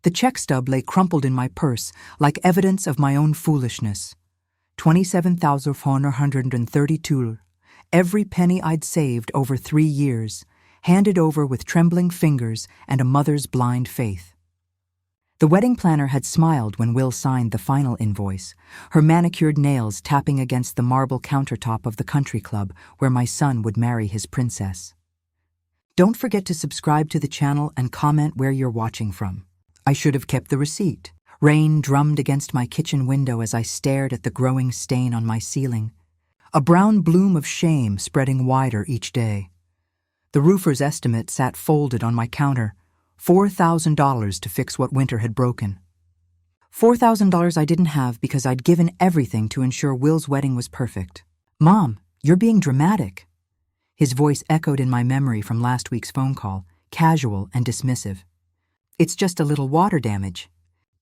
The check stub lay crumpled in my purse, like evidence of my own foolishness. 27,432, every penny I'd saved over 3 years, handed over with trembling fingers and a mother's blind faith. The wedding planner had smiled when Will signed the final invoice, her manicured nails tapping against the marble countertop of the country club where my son would marry his princess. Don't forget to subscribe to the channel and comment where you're watching from. I should have kept the receipt. Rain drummed against my kitchen window as I stared at the growing stain on my ceiling, a brown bloom of shame spreading wider each day. The roofer's estimate sat folded on my counter, $4,000 to fix what winter had broken. $4,000 I didn't have because I'd given everything to ensure Will's wedding was perfect. Mom, you're being dramatic. His voice echoed in my memory from last week's phone call, casual and dismissive. It's just a little water damage.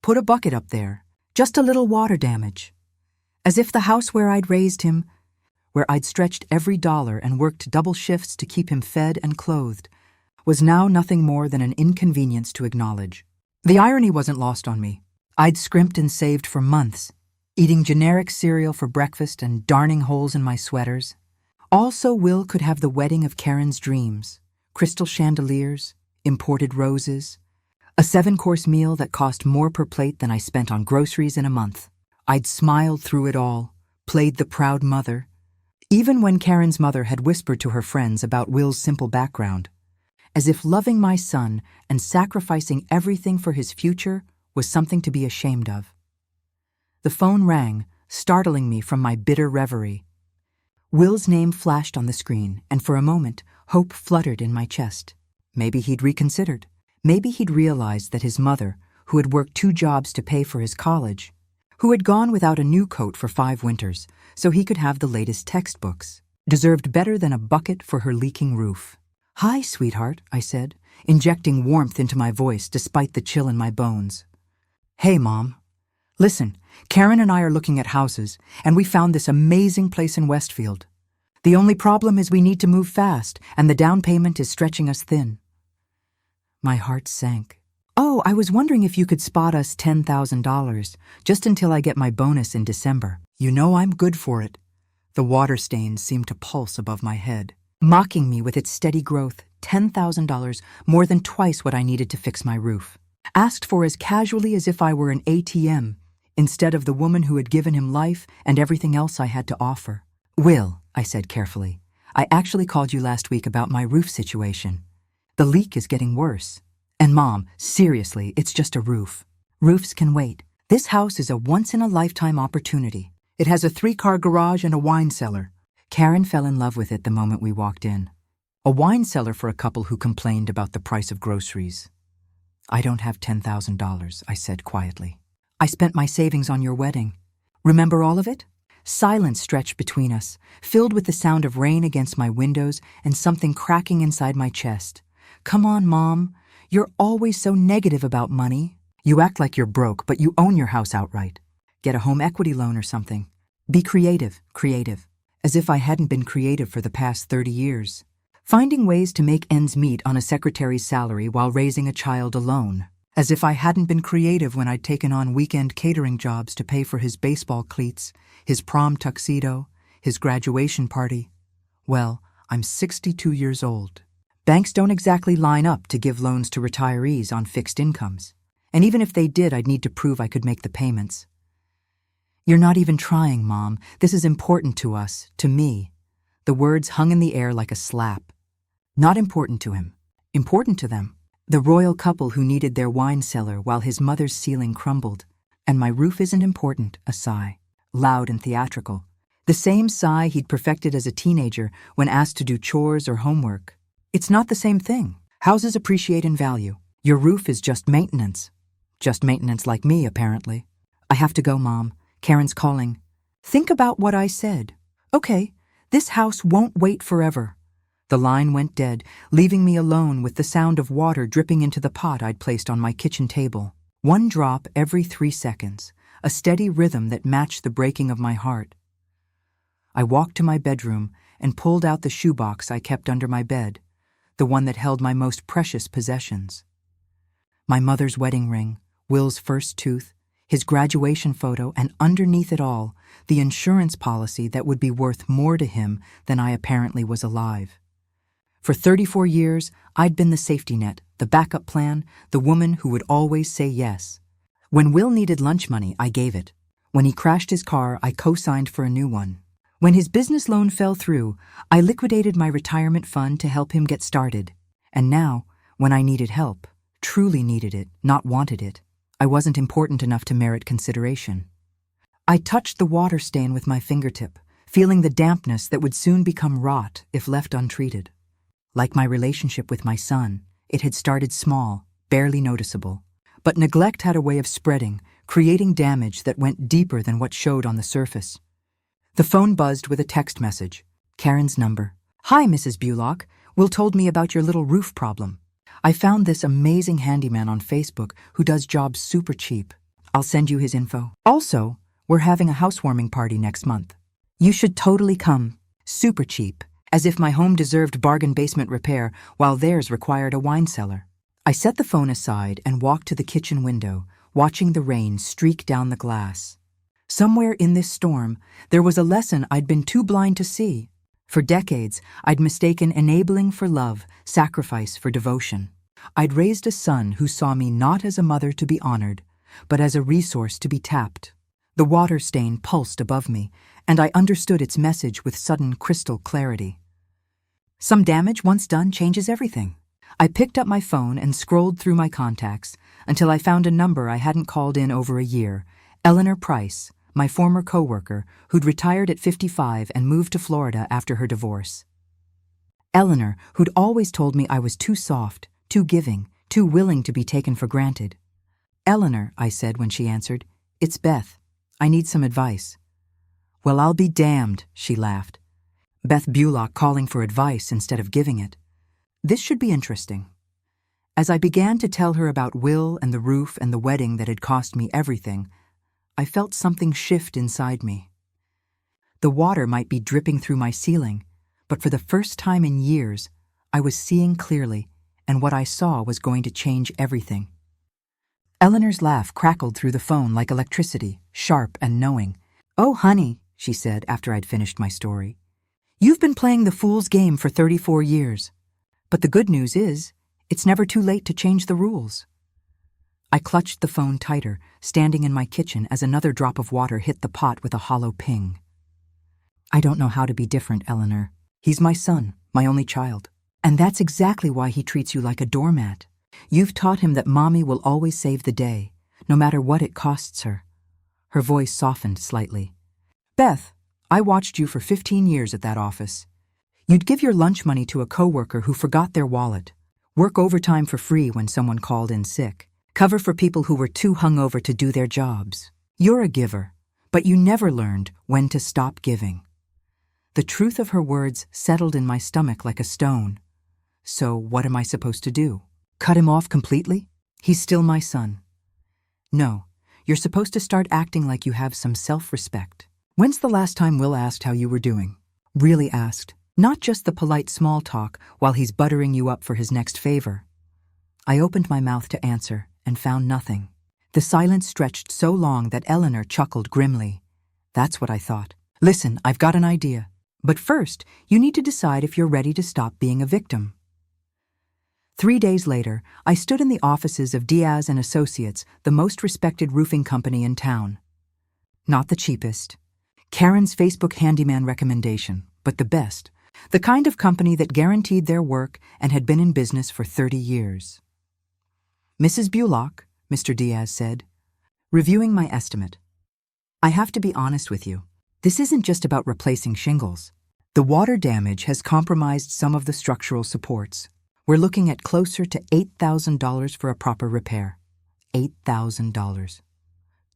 Put a bucket up there. Just a little water damage. As if the house where I'd raised him, where I'd stretched every dollar and worked double shifts to keep him fed and clothed, was now nothing more than an inconvenience to acknowledge. The irony wasn't lost on me. I'd scrimped and saved for months, eating generic cereal for breakfast and darning holes in my sweaters. Also, Will could have the wedding of Karen's dreams, crystal chandeliers, imported roses, a 7-course meal that cost more per plate than I spent on groceries in a month. I'd smiled through it all, played the proud mother, even when Karen's mother had whispered to her friends about Will's simple background, as if loving my son and sacrificing everything for his future was something to be ashamed of. The phone rang, startling me from my bitter reverie. Will's name flashed on the screen, and for a moment, hope fluttered in my chest. Maybe he'd reconsidered. Maybe he'd realized that his mother, who had worked 2 jobs to pay for his college, who had gone without a new coat for 5 winters so he could have the latest textbooks, deserved better than a bucket for her leaking roof. "Hi, sweetheart," I said, injecting warmth into my voice despite the chill in my bones. "Hey, Mom. Listen, Karen and I are looking at houses, and we found this amazing place in Westfield. The only problem is we need to move fast, and the down payment is stretching us thin." My heart sank. "Oh, I was wondering if you could spot us $10,000, just until I get my bonus in December. You know I'm good for it." The water stains seemed to pulse above my head, mocking me with its steady growth. $10,000, more than twice what I needed to fix my roof. Asked for as casually as if I were an ATM, instead of the woman who had given him life and everything else I had to offer. "Will," I said carefully, "I actually called you last week about my roof situation. The leak is getting worse. And Mom, seriously, it's just a roof. Roofs can wait. This house is a once-in-a-lifetime opportunity. It has a 3-car garage and a wine cellar." Karen fell in love with it the moment we walked in. A wine cellar for a couple who complained about the price of groceries. "I don't have $10,000, I said quietly. "I spent my savings on your wedding. Remember all of it?" Silence stretched between us, filled with the sound of rain against my windows and something cracking inside my chest. "Come on, Mom. You're always so negative about money. You act like you're broke, but you own your house outright. Get a home equity loan or something. Be creative. As if I hadn't been creative for the past 30 years. Finding ways to make ends meet on a secretary's salary while raising a child alone. As if I hadn't been creative when I'd taken on weekend catering jobs to pay for his baseball cleats, his prom tuxedo, his graduation party. Well, I'm 62 years old. Banks don't exactly line up to give loans to retirees on fixed incomes. And even if they did, I'd need to prove I could make the payments. You're not even trying, Mom. This is important to us, to me. The words hung in the air like a slap. Not important to him. Important to them. The royal couple who needed their wine cellar while his mother's ceiling crumbled. And my roof isn't important, a sigh. Loud and theatrical. The same sigh he'd perfected as a teenager when asked to do chores or homework. It's not the same thing. Houses appreciate in value. Your roof is just maintenance. Just maintenance like me, apparently. I have to go, Mom. Karen's calling. Think about what I said. Okay, this house won't wait forever. The line went dead, leaving me alone with the sound of water dripping into the pot I'd placed on my kitchen table. 1 drop every 3 seconds, a steady rhythm that matched the breaking of my heart. I walked to my bedroom and pulled out the shoebox I kept under my bed, the one that held my most precious possessions. My mother's wedding ring, Will's first tooth, his graduation photo, and underneath it all, the insurance policy that would be worth more to him than I apparently was alive. For 34 years, I'd been the safety net, the backup plan, the woman who would always say yes. When Will needed lunch money, I gave it. When he crashed his car, I co-signed for a new one. When his business loan fell through, I liquidated my retirement fund to help him get started. And now, when I needed help, truly needed it, not wanted it, I wasn't important enough to merit consideration. I touched the water stain with my fingertip, feeling the dampness that would soon become rot if left untreated. Like my relationship with my son, it had started small, barely noticeable. But neglect had a way of spreading, creating damage that went deeper than what showed on the surface. The phone buzzed with a text message. Karen's number. "Hi, Mrs. Bullock. Will told me about your little roof problem. I found this amazing handyman on Facebook who does jobs super cheap. I'll send you his info. Also, we're having a housewarming party next month. You should totally come. Super cheap. As if my home deserved bargain basement repair while theirs required a wine cellar." I set the phone aside and walked to the kitchen window, watching the rain streak down the glass. Somewhere in this storm, there was a lesson I'd been too blind to see. For decades, I'd mistaken enabling for love, sacrifice for devotion. I'd raised a son who saw me not as a mother to be honored, but as a resource to be tapped. The water stain pulsed above me, and I understood its message with sudden crystal clarity. Some damage once done changes everything. I picked up my phone and scrolled through my contacts until I found a number I hadn't called in over a year, Eleanor Price, my former coworker who'd retired at 55 and moved to Florida after her divorce. Eleanor, who'd always told me I was too soft, too giving, too willing to be taken for granted. "Eleanor," I said when she answered, "it's Beth. I need some advice." "Well, I'll be damned," she laughed. Beth Bullock calling for advice instead of giving it. This should be interesting. As I began to tell her about Will and the roof and the wedding that had cost me everything, I felt something shift inside me. The water might be dripping through my ceiling, but for the first time in years, I was seeing clearly, and what I saw was going to change everything. Eleanor's laugh crackled through the phone like electricity, sharp and knowing. "Oh, honey," she said after I'd finished my story. "You've been playing the fool's game for 34 years. But the good news is, it's never too late to change the rules." I clutched the phone tighter, standing in my kitchen as another drop of water hit the pot with a hollow ping. "I don't know how to be different, Eleanor. He's my son, my only child. And that's exactly why he treats you like a doormat. You've taught him that Mommy will always save the day, no matter what it costs her." Her voice softened slightly. "Beth, I watched you for 15 years at that office. You'd give your lunch money to a coworker who forgot their wallet, work overtime for free when someone called in sick, cover for people who were too hungover to do their jobs. You're a giver, but you never learned when to stop giving." The truth of her words settled in my stomach like a stone. So what am I supposed to do? Cut him off completely? He's still my son. No, you're supposed to start acting like you have some self-respect. When's the last time Will asked how you were doing? Really asked. Not just the polite small talk while he's buttering you up for his next favor. I opened my mouth to answer and found nothing. The silence stretched so long that Eleanor chuckled grimly. "That's what I thought. Listen, I've got an idea. But first, you need to decide if you're ready to stop being a victim." 3 days later, I stood in the offices of Diaz & Associates, the most respected roofing company in town. Not the cheapest. Karen's Facebook handyman recommendation, but the best. The kind of company that guaranteed their work and had been in business for 30 years. "Mrs. Bullock," Mr. Diaz said, reviewing my estimate. "I have to be honest with you. This isn't just about replacing shingles. The water damage has compromised some of the structural supports. We're looking at closer to $8,000 for a proper repair. $8,000.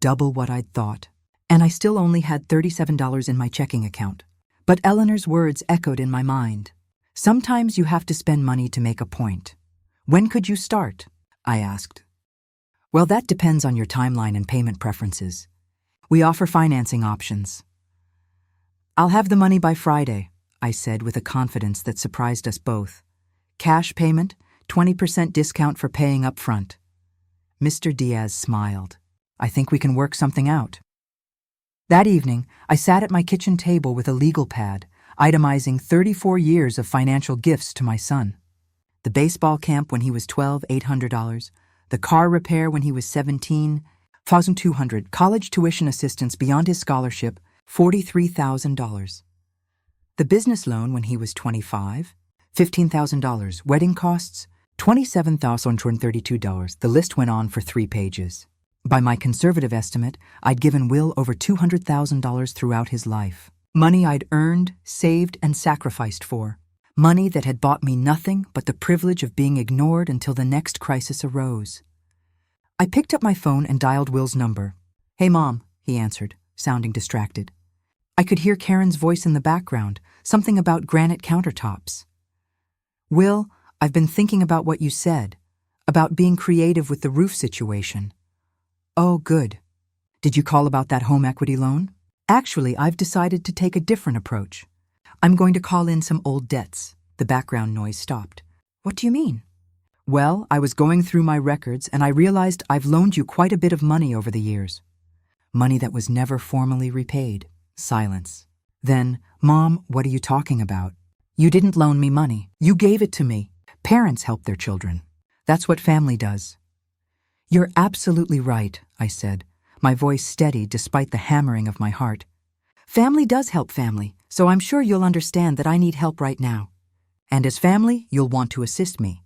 Double what I'd thought. And I still only had $37 in my checking account. But Eleanor's words echoed in my mind. Sometimes you have to spend money to make a point. "When could you start?" I asked. "Well, that depends on your timeline and payment preferences. We offer financing options." "I'll have the money by Friday," I said with a confidence that surprised us both. "Cash payment, 20% discount for paying up front." Mr. Diaz smiled. I think we can work something out. That evening, I sat at my kitchen table with a legal pad, itemizing 34 years of financial gifts to my son. The baseball camp when he was 12, $800. The car repair when he was 17, $1,200. College tuition assistance beyond his scholarship, $43,000. The business loan when he was 25, $15,000. Wedding costs, $27,132. The list went on for 3 pages. By my conservative estimate, I'd given Will over $200,000 throughout his life. Money I'd earned, saved, and sacrificed for. Money that had bought me nothing but the privilege of being ignored until the next crisis arose. I picked up my phone and dialed Will's number. "Hey, Mom," he answered, sounding distracted. I could hear Karen's voice in the background, something about granite countertops. "Will, I've been thinking about what you said, about being creative with the roof situation." "Oh, good. Did you call about that home equity loan?" "Actually, I've decided to take a different approach. I'm going to call in some old debts." The background noise stopped. "What do you mean?" "Well, I was going through my records and I realized I've loaned you quite a bit of money over the years. Money that was never formally repaid." Silence. Then, "Mom, what are you talking about?" "You didn't loan me money. You gave it to me. Parents help their children. That's what family does." "You're absolutely right," I said, my voice steady despite the hammering of my heart. "Family does help family, so I'm sure you'll understand that I need help right now. And as family, you'll want to assist me.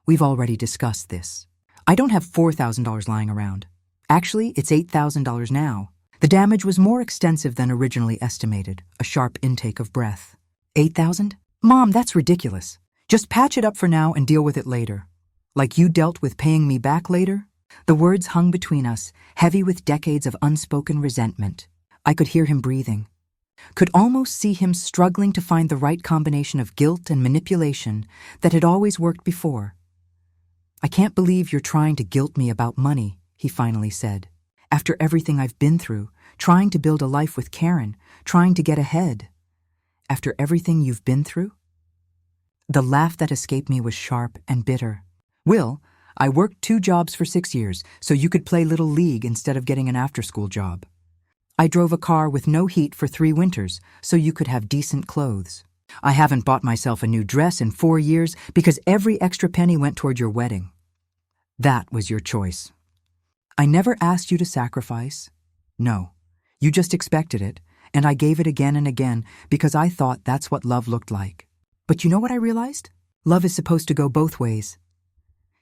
We've already discussed this. I don't have $4,000 lying around. Actually, it's $8,000 now. The damage was more extensive than originally estimated," a sharp intake of breath. "8,000? Mom, that's ridiculous. Just patch it up for now and deal with it later. Like you dealt with paying me back later?" The words hung between us, heavy with decades of unspoken resentment. I could hear him breathing. Could almost see him struggling to find the right combination of guilt and manipulation that had always worked before. "I can't believe you're trying to guilt me about money," he finally said. "After everything I've been through, trying to build a life with Karen, trying to get ahead. After everything you've been through?" The laugh that escaped me was sharp and bitter. "Will, I worked 2 jobs for 6 years so you could play Little League instead of getting an after-school job. I drove a car with no heat for 3 winters so you could have decent clothes. I haven't bought myself a new dress in 4 years because every extra penny went toward your wedding. That was your choice. I never asked you to sacrifice. No, you just expected it, and I gave it again and again because I thought that's what love looked like. But you know what I realized? Love is supposed to go both ways."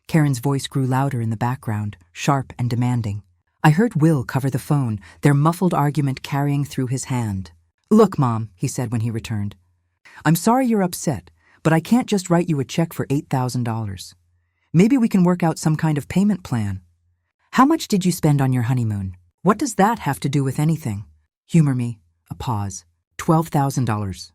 Karen's voice grew louder in the background, sharp and demanding. I heard Will cover the phone, their muffled argument carrying through his hand. "Look, Mom," he said when he returned. "I'm sorry you're upset, but I can't just write you a check for $8,000. Maybe we can work out some kind of payment plan. How much did you spend on your honeymoon? What does that have to do with anything? Humor me." A pause. $12,000.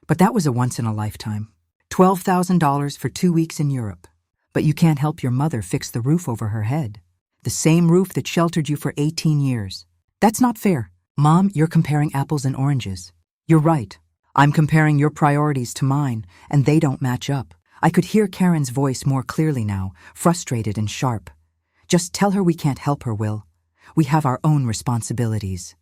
But that was a once-in-a-lifetime. $12,000 for 2 weeks in Europe. But you can't help your mother fix the roof over her head. The same roof that sheltered you for 18 years. That's not fair. Mom, you're comparing apples and oranges. You're right. I'm comparing your priorities to mine, and they don't match up. I could hear Karen's voice more clearly now, frustrated and sharp. "Just tell her we can't help her, Will. We have our own responsibilities."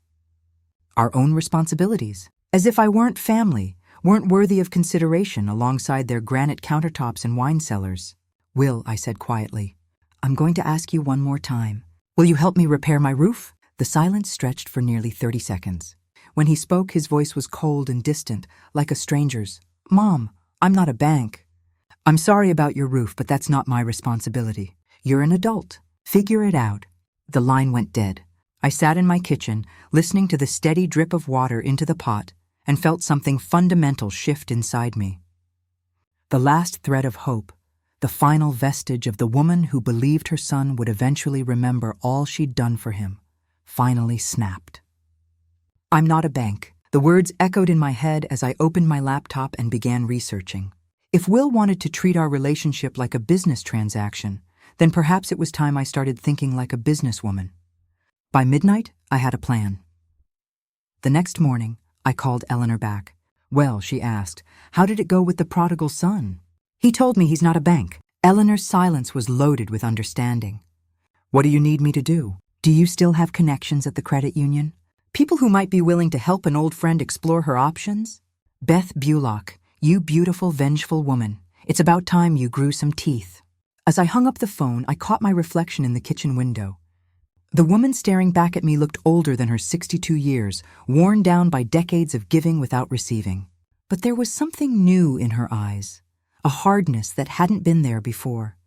Our own responsibilities? As if I weren't family, weren't worthy of consideration alongside their granite countertops and wine cellars. "Will," I said quietly, "I'm going to ask you one more time. Will you help me repair my roof?" The silence stretched for nearly 30 seconds. When he spoke, his voice was cold and distant, like a stranger's. "Mom, I'm not a bank. I'm sorry about your roof, but that's not my responsibility. You're an adult. Figure it out." The line went dead. I sat in my kitchen, listening to the steady drip of water into the pot, and felt something fundamental shift inside me. The last thread of hope, the final vestige of the woman who believed her son would eventually remember all she'd done for him, finally snapped. "I'm not a bank." The words echoed in my head as I opened my laptop and began researching. If Will wanted to treat our relationship like a business transaction, then perhaps it was time I started thinking like a businesswoman. By midnight, I had a plan. The next morning, I called Eleanor back. "Well," she asked, "how did it go with the prodigal son?" "He told me he's not a bank." Eleanor's silence was loaded with understanding. What do you need me to do? Do you still have connections at the credit union? People who might be willing to help an old friend explore her options? Beth Bulock, you beautiful, vengeful woman. It's about time you grew some teeth. As I hung up the phone, I caught my reflection in the kitchen window. The woman staring back at me looked older than her 62 years, worn down by decades of giving without receiving. But there was something new in her eyes, a hardness that hadn't been there before.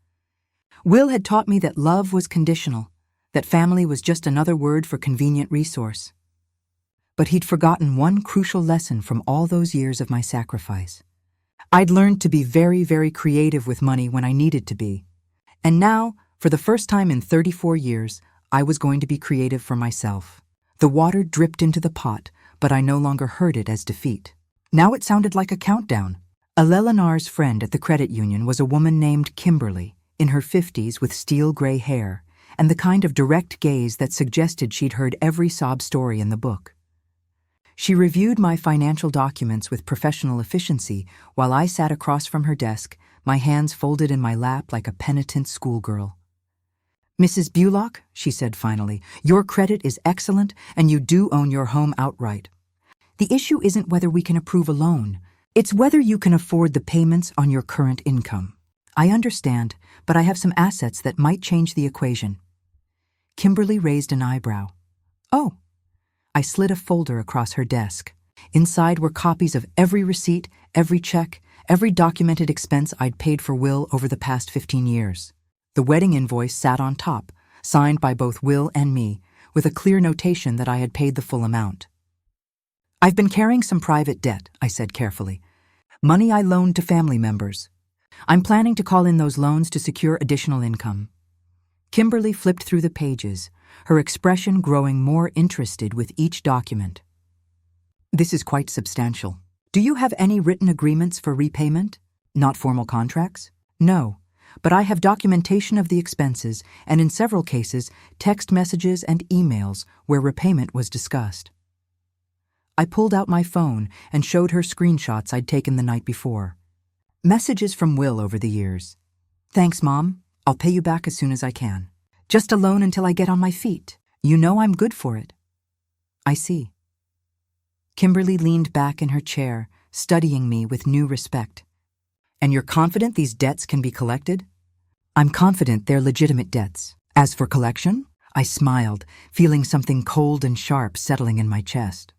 Will had taught me that love was conditional, that family was just another word for convenient resource. But he'd forgotten one crucial lesson from all those years of my sacrifice. I'd learned to be very, very creative with money when I needed to be. And now, for the first time in 34 years, I was going to be creative for myself. The water dripped into the pot, but I no longer heard it as defeat. Now it sounded like a countdown. Eleanor's friend at the credit union was a woman named Kimberly, in her 50s with steel gray hair, and the kind of direct gaze that suggested she'd heard every sob story in the book. She reviewed my financial documents with professional efficiency while I sat across from her desk, my hands folded in my lap like a penitent schoolgirl. Mrs. Bulock, she said finally, your credit is excellent and you do own your home outright. The issue isn't whether we can approve a loan. It's whether you can afford the payments on your current income. I understand, but I have some assets that might change the equation. Kimberly raised an eyebrow. Oh. I slid a folder across her desk. Inside were copies of every receipt, every check, every documented expense I'd paid for Will over the past 15 years. The wedding invoice sat on top, signed by both Will and me, with a clear notation that I had paid the full amount. I've been carrying some private debt, I said carefully. Money I loaned to family members. I'm planning to call in those loans to secure additional income. Kimberly flipped through the pages, her expression growing more interested with each document. This is quite substantial. Do you have any written agreements for repayment? Not formal contracts? No. But I have documentation of the expenses and in several cases, text messages and emails where repayment was discussed. I pulled out my phone and showed her screenshots I'd taken the night before. Messages from Will over the years. Thanks, Mom. I'll pay you back as soon as I can. Just a loan until I get on my feet. You know I'm good for it. I see. Kimberly leaned back in her chair, studying me with new respect. And you're confident these debts can be collected? I'm confident they're legitimate debts. As for collection, I smiled, feeling something cold and sharp settling in my chest.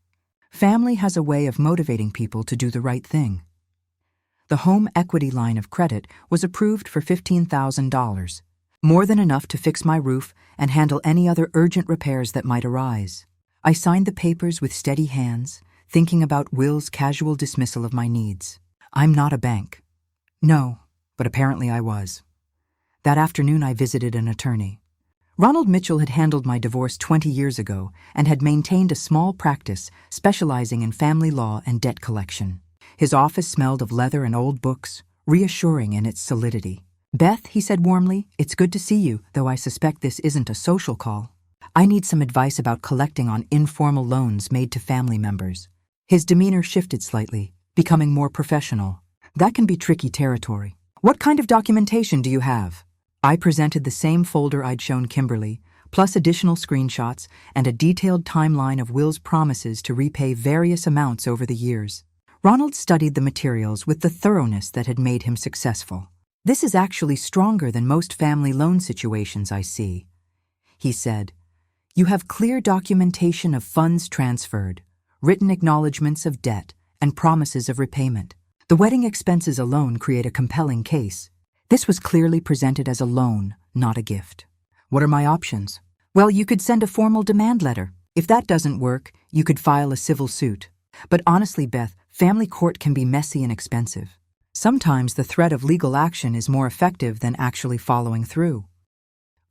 Family has a way of motivating people to do the right thing. The home equity line of credit was approved for $15,000, more than enough to fix my roof and handle any other urgent repairs that might arise. I signed the papers with steady hands, thinking about Will's casual dismissal of my needs. I'm not a bank. No, but apparently I was. That afternoon I visited an attorney. Ronald Mitchell had handled my divorce 20 years ago and had maintained a small practice specializing in family law and debt collection. His office smelled of leather and old books, reassuring in its solidity. Beth, he said warmly, it's good to see you, though I suspect this isn't a social call. I need some advice about collecting on informal loans made to family members. His demeanor shifted slightly, becoming more professional. That can be tricky territory. What kind of documentation do you have? I presented the same folder I'd shown Kimberly, plus additional screenshots and a detailed timeline of Will's promises to repay various amounts over the years. Ronald studied the materials with the thoroughness that had made him successful. This is actually stronger than most family loan situations I see, he said. You have clear documentation of funds transferred, written acknowledgments of debt, and promises of repayment. The wedding expenses alone create a compelling case. This was clearly presented as a loan, not a gift. What are my options? Well, you could send a formal demand letter. If that doesn't work, you could file a civil suit. But honestly, Beth, family court can be messy and expensive. Sometimes the threat of legal action is more effective than actually following through.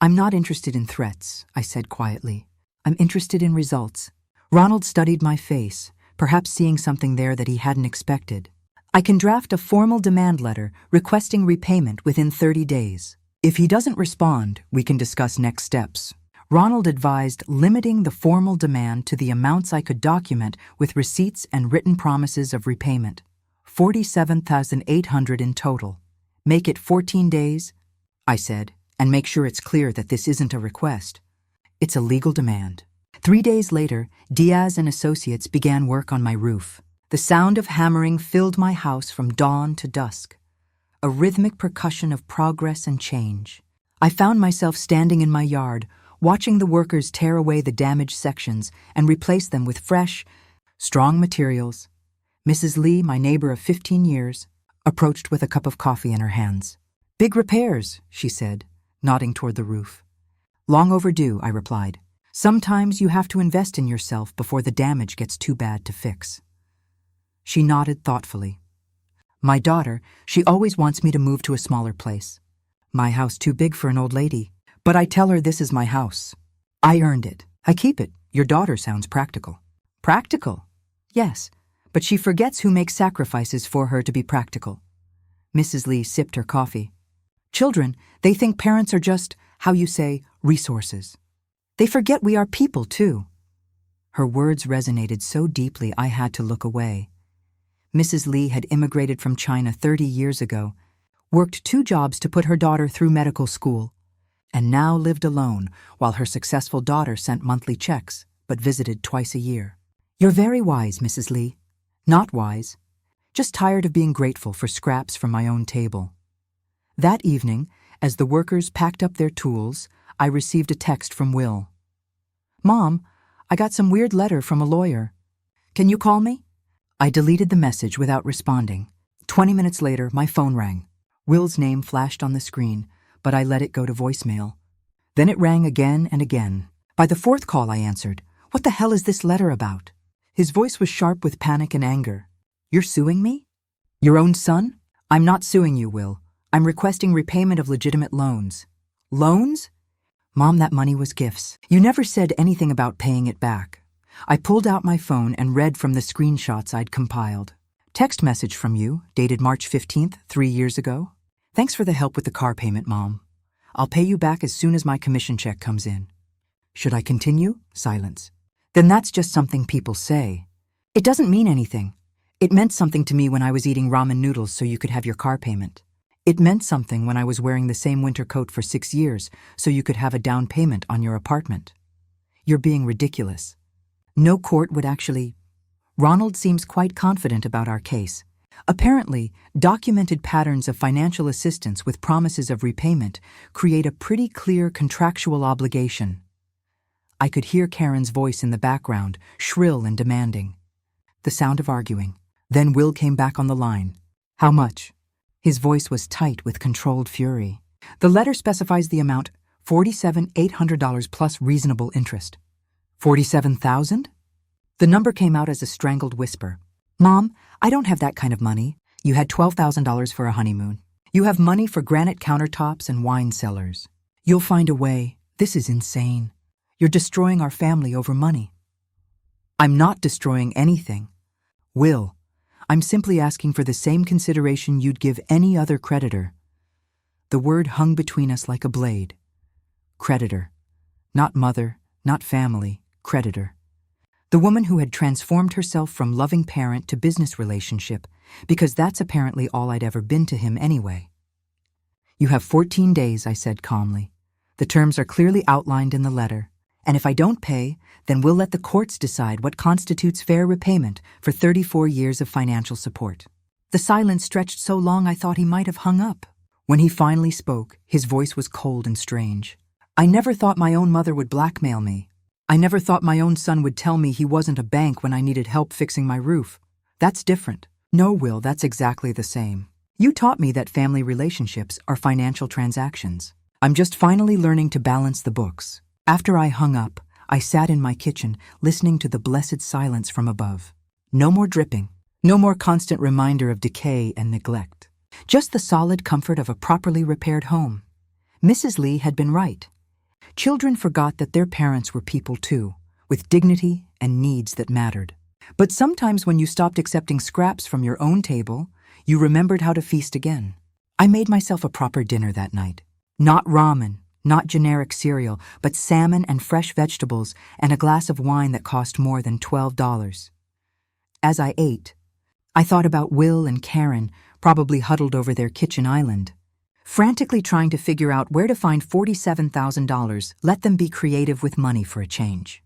I'm not interested in threats, I said quietly. I'm interested in results. Ronald studied my face, perhaps seeing something there that he hadn't expected. I can draft a formal demand letter requesting repayment within 30 days. If he doesn't respond, we can discuss next steps. Ronald advised limiting the formal demand to the amounts I could document with receipts and written promises of repayment. $47,800 in total. Make it 14 days, I said, And make sure it's clear that this isn't a request. It's a legal demand. 3 days later, Diaz and Associates began work on my roof. The sound of hammering filled my house from dawn to dusk, a rhythmic percussion of progress and change. I found myself standing in my yard, watching the workers tear away the damaged sections and replace them with fresh, strong materials. Mrs. Lee, my neighbor of 15 years, approached with a cup of coffee in her hands. "Big repairs," she said, nodding toward the roof. "Long overdue," I replied. "Sometimes you have to invest in yourself before the damage gets too bad to fix." She nodded thoughtfully. "My daughter, she always wants me to move to a smaller place. My house too big for an old lady. But I tell her this is my house. I earned it. I keep it. Your daughter sounds practical." "Practical?" "Yes, but she forgets who makes sacrifices for her to be practical." Mrs. Lee sipped her coffee. "Children, they think parents are just, how you say, resources. They forget we are people, too." Her words resonated so deeply I had to look away. Mrs. Lee had immigrated from China 30 years ago, worked 2 jobs to put her daughter through medical school, and now lived alone while her successful daughter sent monthly checks but visited twice a year. "You're very wise, Mrs. Lee." "Not wise. Just tired of being grateful for scraps from my own table." That evening, as the workers packed up their tools, I received a text from Will. "Mom, I got some weird letter from a lawyer. Can you call me?" I deleted the message without responding. 20 minutes later, my phone rang. Will's name flashed on the screen, but I let it go to voicemail. Then it rang again and again. By the 4th call, I answered. "What the hell is this letter about?" His voice was sharp with panic and anger. "You're suing me? Your own son?" "I'm not suing you, Will. I'm requesting repayment of legitimate loans." "Loans?" "Mom, that money was gifts. You never said anything about paying it back." I pulled out my phone and read from the screenshots I'd compiled. "Text message from you, dated March 15th, 3 years ago. Thanks for the help with the car payment, Mom. I'll pay you back as soon as my commission check comes in." Should I continue? Silence. "Then that's just something people say." "It doesn't mean anything. It meant something to me when I was eating ramen noodles so you could have your car payment. It meant something when I was wearing the same winter coat for 6 years so you could have a down payment on your apartment. You're being ridiculous. No court would actually—" Ronald seems quite confident about our case. Apparently, documented patterns of financial assistance with promises of repayment create a pretty clear contractual obligation. I could hear Karen's voice in the background, shrill and demanding. The sound of arguing. Then Will came back on the line. "How much?" His voice was tight with controlled fury. "The letter specifies the amount, $47,800 plus reasonable interest." $47,000? The number came out as a strangled whisper. "Mom, I don't have that kind of money. You had $12,000 for a honeymoon. You have money for granite countertops and wine cellars. You'll find a way. This is insane. You're destroying our family over money." "I'm not destroying anything. Will, I'm simply asking for the same consideration you'd give any other creditor." The word hung between us like a blade. Creditor. Not mother, not family, creditor. The woman who had transformed herself from loving parent to business relationship, because that's apparently all I'd ever been to him anyway. "You have 14 days, I said calmly. "The terms are clearly outlined in the letter, and if I don't pay, then we'll let the courts decide what constitutes fair repayment for 34 years of financial support." The silence stretched so long I thought he might have hung up. When he finally spoke, his voice was cold and strange. "I never thought my own mother would blackmail me. I never thought my own son would tell me he wasn't a bank when I needed help fixing my roof. That's different." "No, Will, that's exactly the same. You taught me that family relationships are financial transactions. I'm just finally learning to balance the books." After I hung up, I sat in my kitchen, listening to the blessed silence from above. No more dripping. No more constant reminder of decay and neglect. Just the solid comfort of a properly repaired home. Mrs. Lee had been right. Children forgot that their parents were people too, with dignity and needs that mattered. But sometimes when you stopped accepting scraps from your own table, you remembered how to feast again. I made myself a proper dinner that night. Not ramen, not generic cereal, but salmon and fresh vegetables and a glass of wine that cost more than $12. As I ate, I thought about Will and Karen, probably huddled over their kitchen island. Frantically trying to figure out where to find $47,000, let them be creative with money for a change.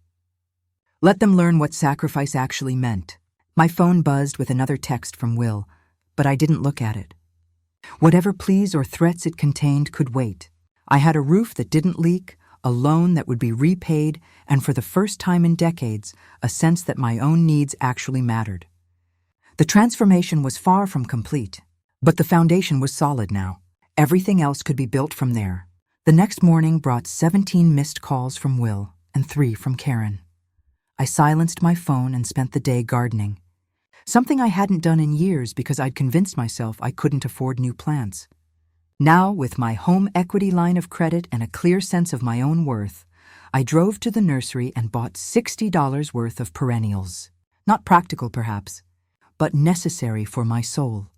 Let them learn what sacrifice actually meant. My phone buzzed with another text from Will, but I didn't look at it. Whatever pleas or threats it contained could wait. I had a roof that didn't leak, a loan that would be repaid, and for the first time in decades, a sense that my own needs actually mattered. The transformation was far from complete, but the foundation was solid now. Everything else could be built from there. The next morning brought 17 missed calls from Will and 3 from Karen. I silenced my phone and spent the day gardening, something I hadn't done in years because I'd convinced myself I couldn't afford new plants. Now, with my home equity line of credit and a clear sense of my own worth, I drove to the nursery and bought $60 worth of perennials. Not practical, perhaps, but necessary for my soul.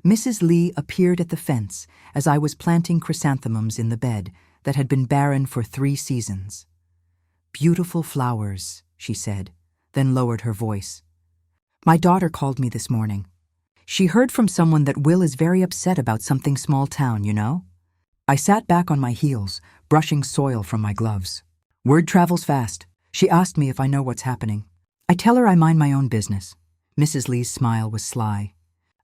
Mrs. Lee appeared at the fence as I was planting chrysanthemums in the bed that had been barren for 3 seasons. "Beautiful flowers," she said, then lowered her voice. "My daughter called me this morning. She heard from someone that Will is very upset about something small town, you know?" I sat back on my heels, brushing soil from my gloves. Word travels fast. She asked me if I know what's happening. I tell her I mind my own business. Mrs. Lee's smile was sly.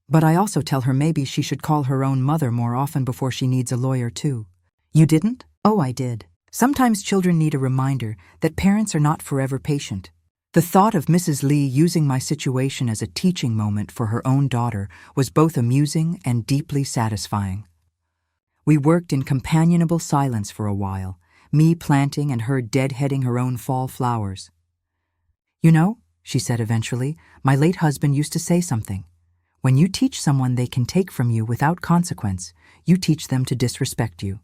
But I also tell her maybe she should call her own mother more often before she needs a lawyer too. "You didn't?" "Oh, I did. Sometimes children need a reminder that parents are not forever patient." The thought of Mrs. Lee using my situation as a teaching moment for her own daughter was both amusing and deeply satisfying. We worked in companionable silence for a while, me planting and her deadheading her own fall flowers. "You know," she said eventually, "my late husband used to say something. When you teach someone they can take from you without consequence, you teach them to disrespect you.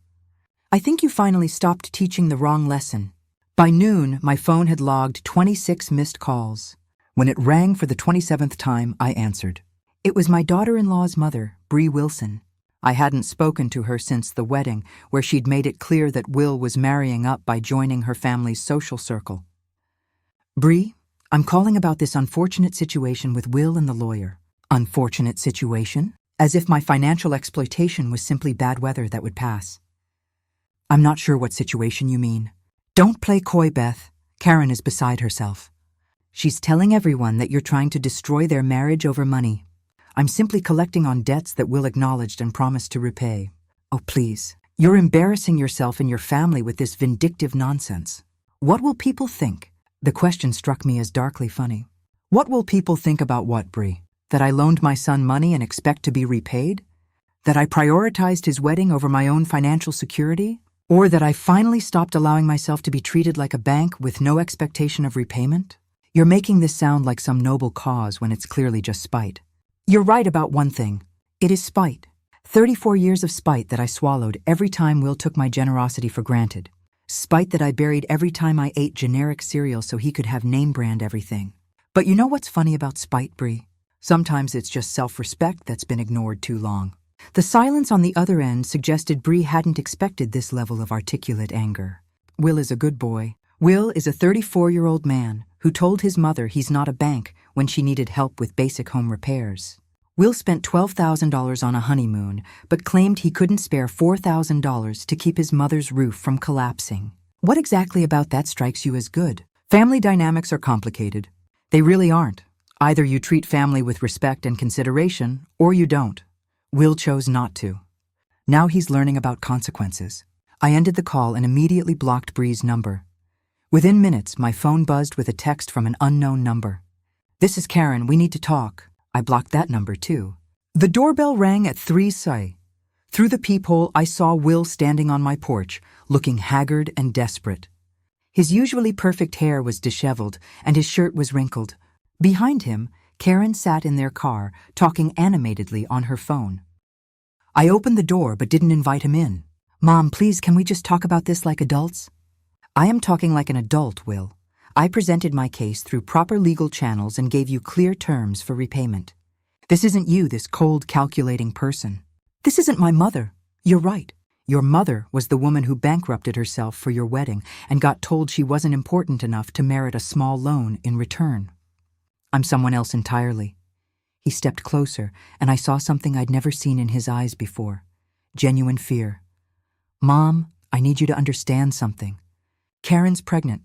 I think you finally stopped teaching the wrong lesson." By noon, my phone had logged 26 missed calls. When it rang for the 27th time, I answered. It was my daughter-in-law's mother, Bree Wilson. I hadn't spoken to her since the wedding, where she'd made it clear that Will was marrying up by joining her family's social circle. "Bree, I'm calling about this unfortunate situation with Will and the lawyer." "Unfortunate situation?" As if my financial exploitation was simply bad weather that would pass. "I'm not sure what situation you mean." "Don't play coy, Beth. Karen is beside herself. She's telling everyone that you're trying to destroy their marriage over money. I'm simply collecting on debts that Will acknowledged and promised to repay." "Oh, please. You're embarrassing yourself and your family with this vindictive nonsense. What will people think?" The question struck me as darkly funny. "What will people think about what, Bree? That I loaned my son money and expect to be repaid? That I prioritized his wedding over my own financial security? Or that I finally stopped allowing myself to be treated like a bank with no expectation of repayment? You're making this sound like some noble cause when it's clearly just spite." "You're right about one thing. It is spite. 34 years of spite that I swallowed every time Will took my generosity for granted. Spite that I buried every time I ate generic cereal so he could have name-brand everything. But you know what's funny about spite, Bree? Sometimes it's just self-respect that's been ignored too long." The silence on the other end suggested Bree hadn't expected this level of articulate anger. "Will is a good boy. Will is a 34-year-old man who told his mother he's not a bank when she needed help with basic home repairs. Will spent $12,000 on a honeymoon, but claimed he couldn't spare $4,000 to keep his mother's roof from collapsing. What exactly about that strikes you as good? Family dynamics are complicated. They really aren't. Either you treat family with respect and consideration, or you don't. Will chose not to. Now he's learning about consequences." I ended the call and immediately blocked Bree's number. Within minutes, my phone buzzed with a text from an unknown number. "This is Karen, we need to talk." I blocked that number too. The doorbell rang at 3:00. Through the peephole, I saw Will standing on my porch, looking haggard and desperate. His usually perfect hair was disheveled, and his shirt was wrinkled. Behind him, Karen sat in their car, talking animatedly on her phone. I opened the door but didn't invite him in. "Mom, please, can we just talk about this like adults?" "I am talking like an adult, Will. I presented my case through proper legal channels and gave you clear terms for repayment. This isn't you, this cold, calculating person. This isn't my mother. You're right. Your mother was the woman who bankrupted herself for your wedding and got told she wasn't important enough to merit a small loan in return. I'm someone else entirely." He stepped closer, and I saw something I'd never seen in his eyes before. genuine fear. "Mom, I need you to understand something. Karen's pregnant."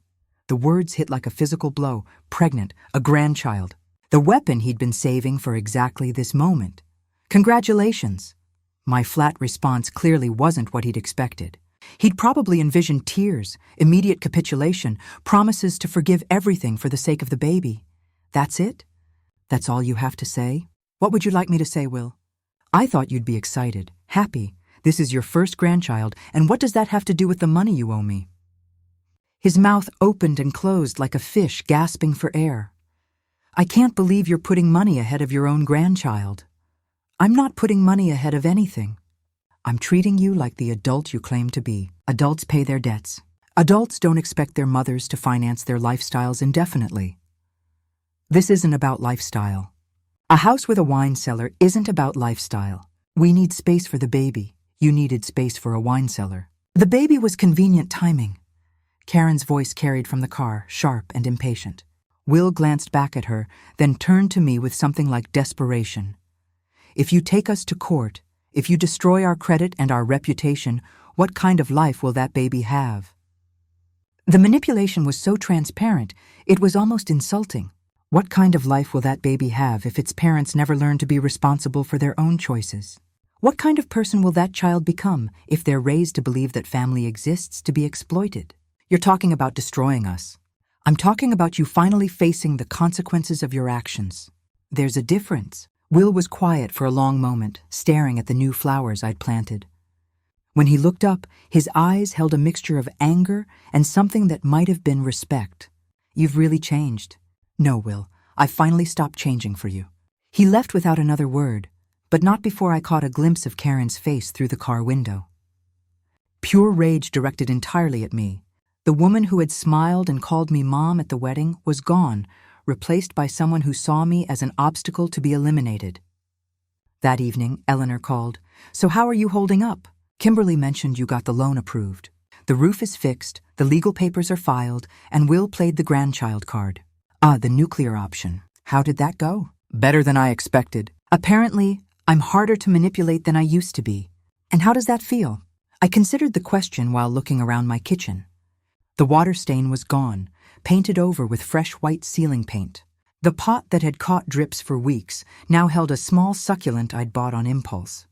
The words hit like a physical blow. Pregnant, a grandchild. The weapon he'd been saving for exactly this moment. "Congratulations." My flat response clearly wasn't what he'd expected. He'd probably envisioned tears, immediate capitulation, promises to forgive everything for the sake of the baby. "That's it? That's all you have to say? What would you like me to say, Will?" "I thought you'd be excited, happy. This is your first grandchild, and what does that have to do with the money you owe me?" His mouth opened and closed like a fish gasping for air. "I can't believe you're putting money ahead of your own grandchild." "I'm not putting money ahead of anything. I'm treating you like the adult you claim to be. Adults pay their debts. Adults don't expect their mothers to finance their lifestyles indefinitely. This isn't about lifestyle. A house with a wine cellar isn't about lifestyle. We need space for the baby. You needed space for a wine cellar. The baby was convenient timing." Karen's voice carried from the car, sharp and impatient. Will glanced back at her, then turned to me with something like desperation. "If you take us to court, if you destroy our credit and our reputation, what kind of life will that baby have?" The manipulation was so transparent, it was almost insulting. What kind of life will that baby have if its parents never learn to be responsible for their own choices? What kind of person will that child become if they're raised to believe that family exists to be exploited? "You're talking about destroying us. I'm talking about you finally facing the consequences of your actions. There's a difference." Will was quiet for a long moment, staring at the new flowers I'd planted. When he looked up, his eyes held a mixture of anger and something that might have been respect. "You've really changed." "No, Will, I finally stopped changing for you." He left without another word, but not before I caught a glimpse of Karen's face through the car window. Pure rage directed entirely at me. The woman who had smiled and called me Mom at the wedding was gone, replaced by someone who saw me as an obstacle to be eliminated. That evening, Eleanor called. "So how are you holding up? Kimberly mentioned you got the loan approved. The roof is fixed, the legal papers are filed, and Will played the grandchild card." "Ah, the nuclear option. How did that go?" "Better than I expected. Apparently, I'm harder to manipulate than I used to be." "And how does that feel?" I considered the question while looking around my kitchen. The water stain was gone, painted over with fresh white ceiling paint. The pot that had caught drips for weeks now held a small succulent I'd bought on impulse.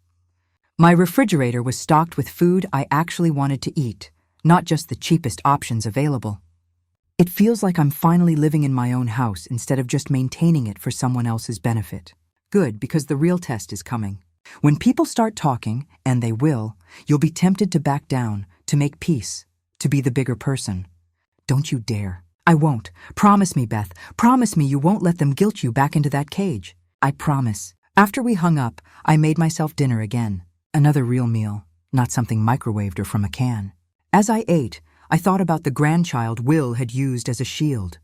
My refrigerator was stocked with food I actually wanted to eat, not just the cheapest options available. It feels like I'm finally living in my own house instead of just maintaining it for someone else's benefit. Good, because the real test is coming. When people start talking, and they will, you'll be tempted to back down, to make peace, to be the bigger person. Don't you dare. "I won't. Promise me, Beth. Promise me you won't let them guilt you back into that cage." "I promise." After we hung up, I made myself dinner again. Another real meal, not something microwaved or from a can. As I ate, I thought about the grandchild Will had used as a shield.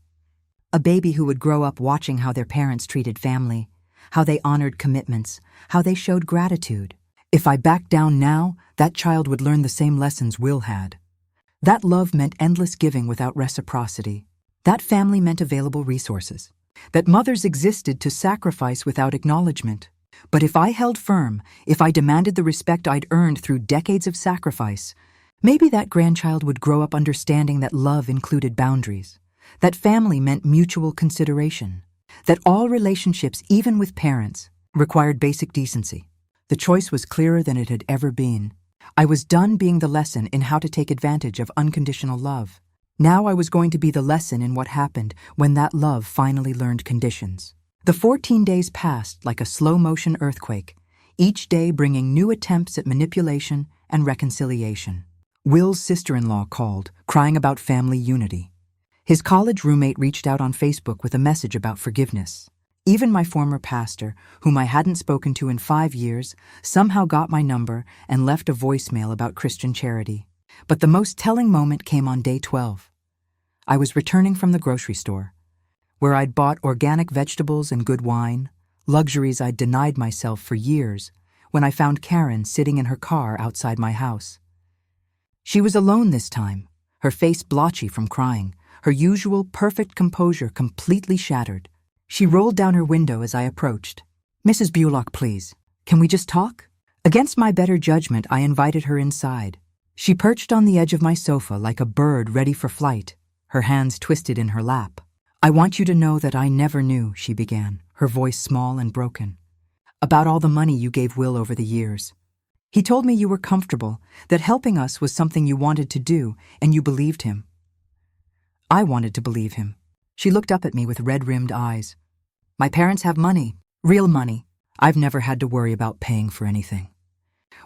A baby who would grow up watching how their parents treated family, how they honored commitments, how they showed gratitude. If I backed down now, that child would learn the same lessons Will had. That love meant endless giving without reciprocity. That family meant available resources. That mothers existed to sacrifice without acknowledgement. But if I held firm, if I demanded the respect I'd earned through decades of sacrifice, maybe that grandchild would grow up understanding that love included boundaries, that family meant mutual consideration, that all relationships, even with parents, required basic decency. The choice was clearer than it had ever been. I was done being the lesson in how to take advantage of unconditional love. Now I was going to be the lesson in what happened when that love finally learned conditions. The 14 days passed like a slow-motion earthquake, each day bringing new attempts at manipulation and reconciliation. Will's sister-in-law called, crying about family unity. His college roommate reached out on Facebook with a message about forgiveness. Even my former pastor, whom I hadn't spoken to in 5 years, somehow got my number and left a voicemail about Christian charity. But the most telling moment came on day 12. I was returning from the grocery store, where I'd bought organic vegetables and good wine, luxuries I'd denied myself for years, when I found Karen sitting in her car outside my house. She was alone this time, her face blotchy from crying, her usual perfect composure completely shattered. She rolled down her window as I approached. "Mrs. Bullock, please. Can we just talk?" Against my better judgment, I invited her inside. She perched on the edge of my sofa like a bird ready for flight, her hands twisted in her lap. "I want you to know that I never knew," she began, her voice small and broken, "about all the money you gave Will over the years. He told me you were comfortable, that helping us was something you wanted to do, and you believed him." I wanted to believe him. She looked up at me with red-rimmed eyes. "My parents have money, real money. I've never had to worry about paying for anything.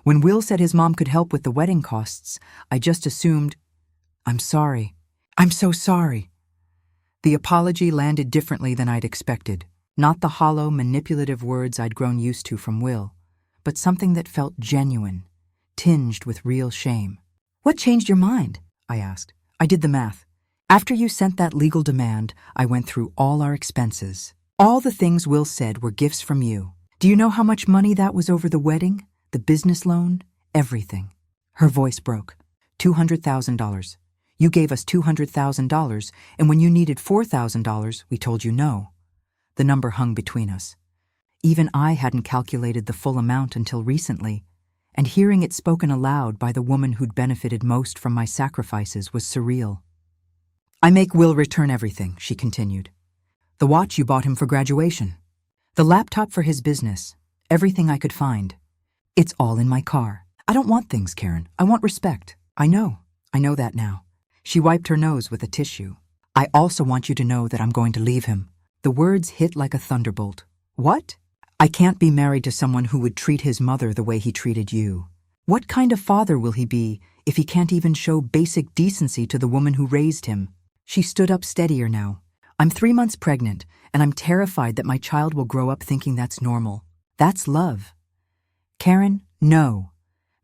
When Will said his mom could help with the wedding costs, I just assumed, I'm sorry. I'm so sorry." The apology landed differently than I'd expected. Not the hollow, manipulative words I'd grown used to from Will, but something that felt genuine, tinged with real shame. "What changed your mind?" I asked. "I did the math. After you sent that legal demand, I went through all our expenses. All the things Will said were gifts from you. Do you know how much money that was over the wedding, the business loan, everything?" Her voice broke. $200,000. You gave us $200,000, and when you needed $4,000, we told you no. The number hung between us. Even I hadn't calculated the full amount until recently, and hearing it spoken aloud by the woman who'd benefited most from my sacrifices was surreal. "I make Will return everything," she continued. "The watch you bought him for graduation, the laptop for his business, everything I could find. It's all in my car. I don't want things, Karen. I want respect. I know that now." She wiped her nose with a tissue. "I also want you to know that I'm going to leave him." The words hit like a thunderbolt. "What?" "I can't be married to someone who would treat his mother the way he treated you. What kind of father will he be if he can't even show basic decency to the woman who raised him?" She stood up steadier now. "I'm 3 months pregnant, and I'm terrified that my child will grow up thinking that's normal. That's love." "Karen, no.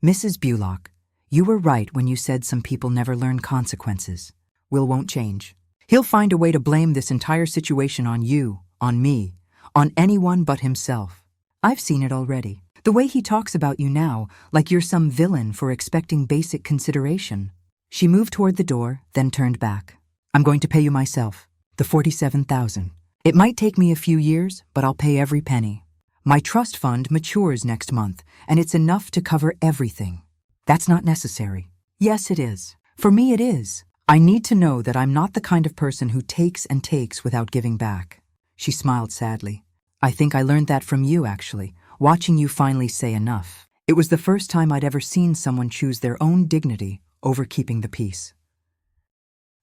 Mrs. Bulock, you were right when you said some people never learn consequences. Will won't change. He'll find a way to blame this entire situation on you, on me, on anyone but himself. I've seen it already. The way he talks about you now, like you're some villain for expecting basic consideration." She moved toward the door, then turned back. "I'm going to pay you myself, the $47,000. It might take me a few years, but I'll pay every penny. My trust fund matures next month, and it's enough to cover everything." "That's not necessary." "Yes, it is. For me, it is. I need to know that I'm not the kind of person who takes and takes without giving back." She smiled sadly. "I think I learned that from you, actually, watching you finally say enough. It was the first time I'd ever seen someone choose their own dignity over keeping the peace."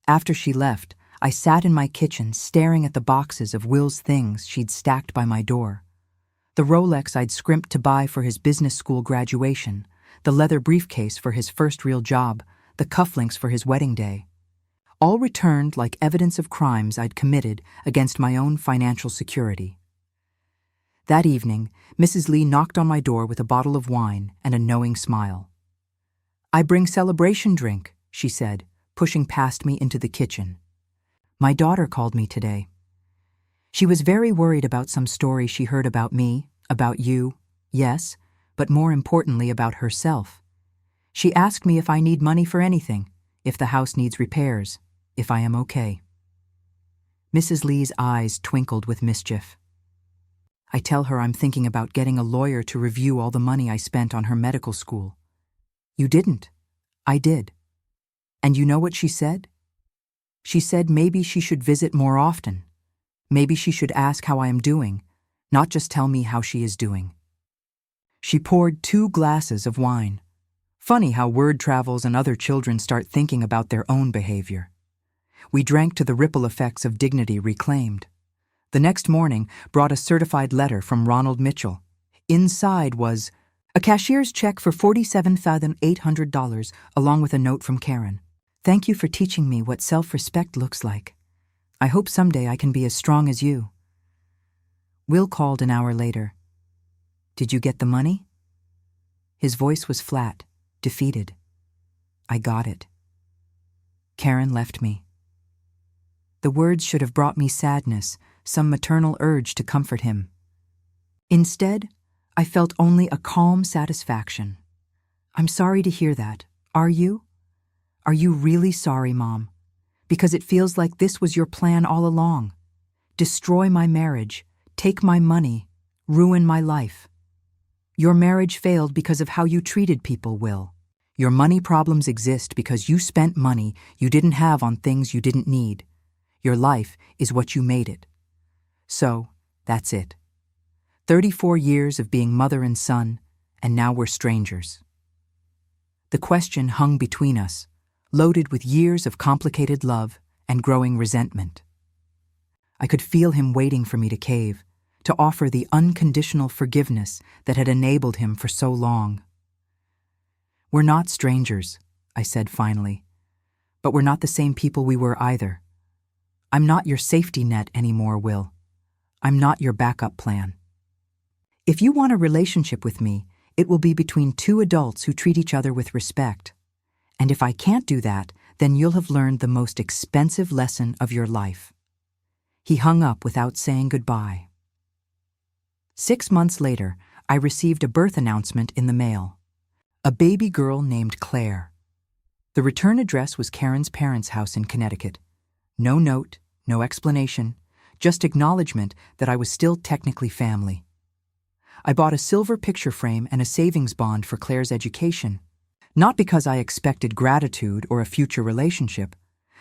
After she left, I sat in my kitchen staring at the boxes of Will's things she'd stacked by my door. The Rolex I'd scrimped to buy for his business school graduation, the leather briefcase for his first real job, the cufflinks for his wedding day. All returned like evidence of crimes I'd committed against my own financial security. That evening, Mrs. Lee knocked on my door with a bottle of wine and a knowing smile. "I bring celebration drink," she said, pushing past me into the kitchen. "My daughter called me today. She was very worried about some story she heard about me, about you, yes, but more importantly about herself. She asked me if I need money for anything, if the house needs repairs, if I am okay." Mrs. Lee's eyes twinkled with mischief. "I tell her I'm thinking about getting a lawyer to review all the money I spent on her medical school." "You didn't." "I did. And you know what she said? She said maybe she should visit more often. Maybe she should ask how I am doing, not just tell me how she is doing." She poured 2 glasses of wine. Funny how word travels and other children start thinking about their own behavior. We drank to the ripple effects of dignity reclaimed. The next morning brought a certified letter from Ronald Mitchell. Inside was a cashier's check for $47,800, along with a note from Karen. "Thank you for teaching me what self-respect looks like. I hope someday I can be as strong as you." Will called an hour later. "Did you get the money?" His voice was flat, defeated. "I got it." Karen left me. The words should have brought me sadness, some maternal urge to comfort him. Instead, I felt only a calm satisfaction. "I'm sorry to hear that. Are you? Are you really sorry, Mom? Because it feels like this was your plan all along. Destroy my marriage, take my money, ruin my life." Your marriage failed because of how you treated people, Will. Your money problems exist because you spent money you didn't have on things you didn't need. Your life is what you made it. So, that's it. 34 years of being mother and son, and now we're strangers. The question hung between us, loaded with years of complicated love and growing resentment. I could feel him waiting for me to cave, to offer the unconditional forgiveness that had enabled him for so long. We're not strangers, I said finally, but we're not the same people we were either. I'm not your safety net anymore, Will. I'm not your backup plan. If you want a relationship with me, it will be between two adults who treat each other with respect. And if I can't do that, then you'll have learned the most expensive lesson of your life. He hung up without saying goodbye. 6 months later, I received a birth announcement in the mail. A baby girl named Claire. The return address was Karen's parents' house in Connecticut. No note, no explanation, just acknowledgement that I was still technically family. I bought a silver picture frame and a savings bond for Claire's education, not because I expected gratitude or a future relationship,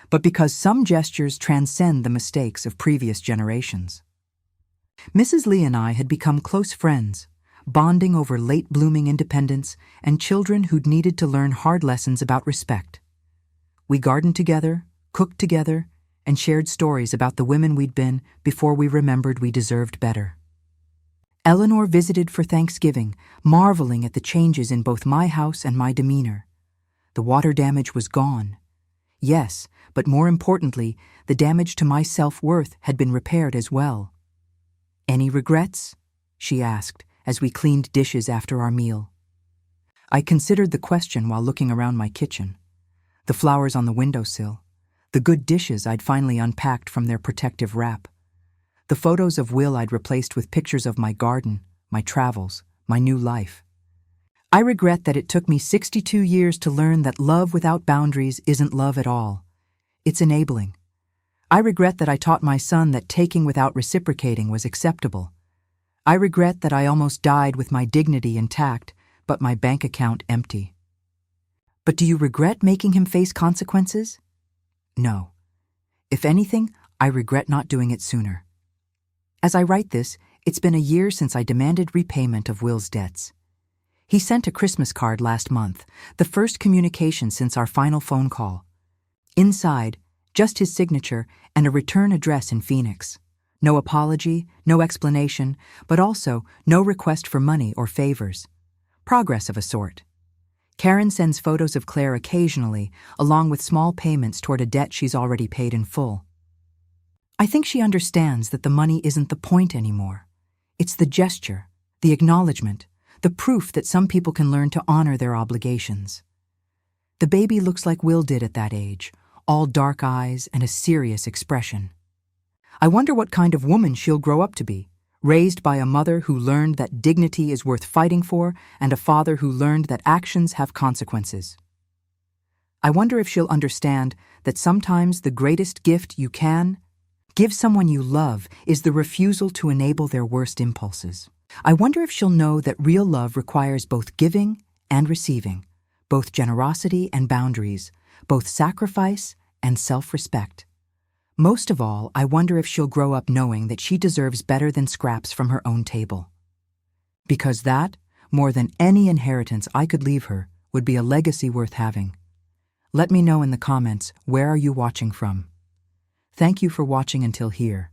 but because some gestures transcend the mistakes of previous generations. Mrs. Lee and I had become close friends, bonding over late-blooming independence and children who'd needed to learn hard lessons about respect. We gardened together, cooked together, and shared stories about the women we'd been before we remembered we deserved better. Eleanor visited for Thanksgiving, marveling at the changes in both my house and my demeanor. The water damage was gone. Yes, but more importantly, the damage to my self-worth had been repaired as well. "Any regrets?" she asked as we cleaned dishes after our meal. I considered the question while looking around my kitchen. The flowers on the windowsill, the good dishes I'd finally unpacked from their protective wrap, the photos of Will I'd replaced with pictures of my garden, my travels, my new life. I regret that it took me 62 years to learn that love without boundaries isn't love at all. It's enabling. I regret that I taught my son that taking without reciprocating was acceptable. I regret that I almost died with my dignity intact, but my bank account empty. But do you regret making him face consequences? No. If anything, I regret not doing it sooner. As I write this, it's been a year since I demanded repayment of Will's debts. He sent a Christmas card last month, the first communication since our final phone call. Inside, just his signature and a return address in Phoenix. No apology, no explanation, but also no request for money or favors. Progress of a sort. Karen sends photos of Claire occasionally, along with small payments toward a debt she's already paid in full. I think she understands that the money isn't the point anymore. It's the gesture, the acknowledgement, the proof that some people can learn to honor their obligations. The baby looks like Will did at that age, all dark eyes and a serious expression. I wonder what kind of woman she'll grow up to be, raised by a mother who learned that dignity is worth fighting for and a father who learned that actions have consequences. I wonder if she'll understand that sometimes the greatest gift you can give someone you love is the refusal to enable their worst impulses. I wonder if she'll know that real love requires both giving and receiving, both generosity and boundaries, both sacrifice and self-respect. Most of all, I wonder if she'll grow up knowing that she deserves better than scraps from her own table. Because that, more than any inheritance I could leave her, would be a legacy worth having. Let me know in the comments, where are you watching from? Thank you for watching until here.